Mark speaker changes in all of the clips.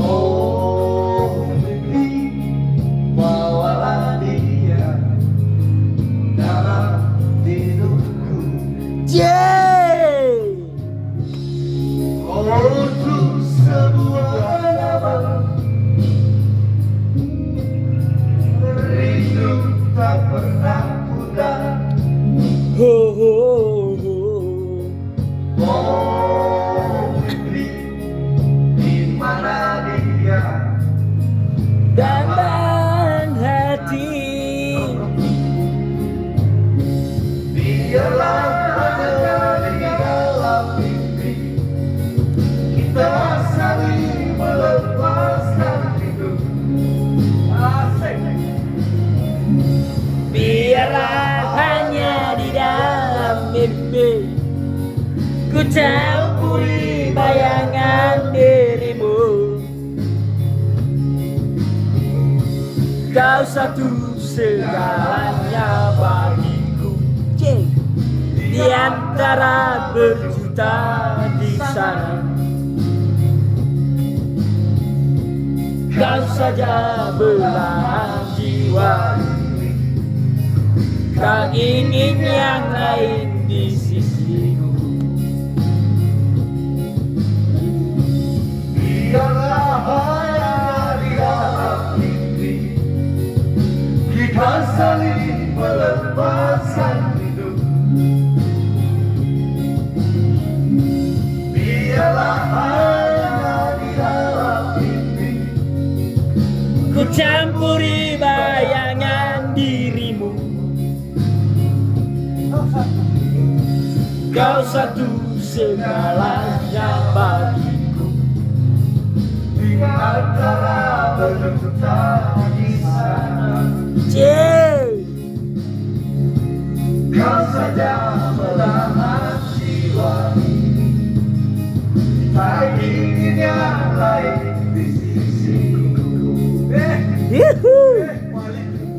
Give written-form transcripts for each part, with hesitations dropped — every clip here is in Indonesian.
Speaker 1: Oh, mimpi bawalah dia dalam tidurku. Untuk sebuah nama rindu tak pernah pudar. Oh, mimpi di mana dia
Speaker 2: Dalam hati.
Speaker 1: biarlah hanya di dalam mimpi kita saling melepaskan rindu. Asik.
Speaker 2: Biarlah hanya di dalam mimpi ku campuri bayangan dirimu. Kau satu segalanya bagiku. Di antara berjuta di sana, kau saja belahan jiwa. Tak ingin yang lain di sisiku.
Speaker 1: Biarlah hanya di dalam mimpi kita saling melepaskan rindu. Biarlah hanya di dalam mimpi
Speaker 2: Ku campuri bayangan dirimu. Kau satu segalanya bagiku.
Speaker 1: di antara berjuta di sana. Kau saja belahan jiwa, tak ingin yang lain di sisiku.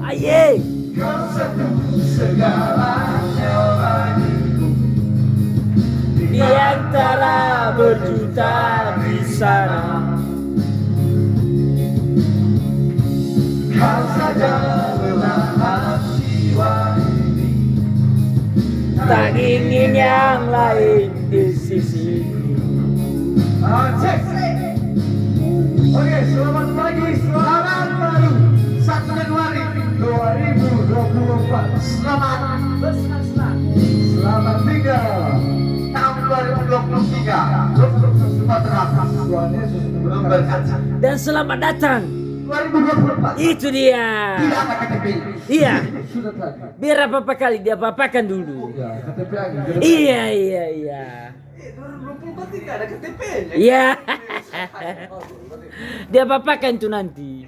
Speaker 2: Aye.
Speaker 1: Kau satu segalanya bagiku.
Speaker 2: Di antara berjuta di sana,
Speaker 1: Kau saja belahan jiwa ini.
Speaker 2: tak ingin yang lain di sisiku.
Speaker 1: Cek. Oke, selamat pagi, selamat baru 1 Januari 2024. Selamat bersenang-senang. Selamat tinggal tahun 2023 untuk Sumatera. Tuhan Yesus memberkati.
Speaker 2: Dan selamat datang.
Speaker 1: 2024.
Speaker 2: Itu dia.
Speaker 1: Tidak ada KTP.
Speaker 2: Iya.
Speaker 1: Sudah tadi.
Speaker 2: Biar apa kali dia papakan dulu.
Speaker 1: Ya, KTP lagi.
Speaker 2: Iya.
Speaker 1: 2024 tidak ada KTP-nya.
Speaker 2: Iya. Dia papakan tuh nanti.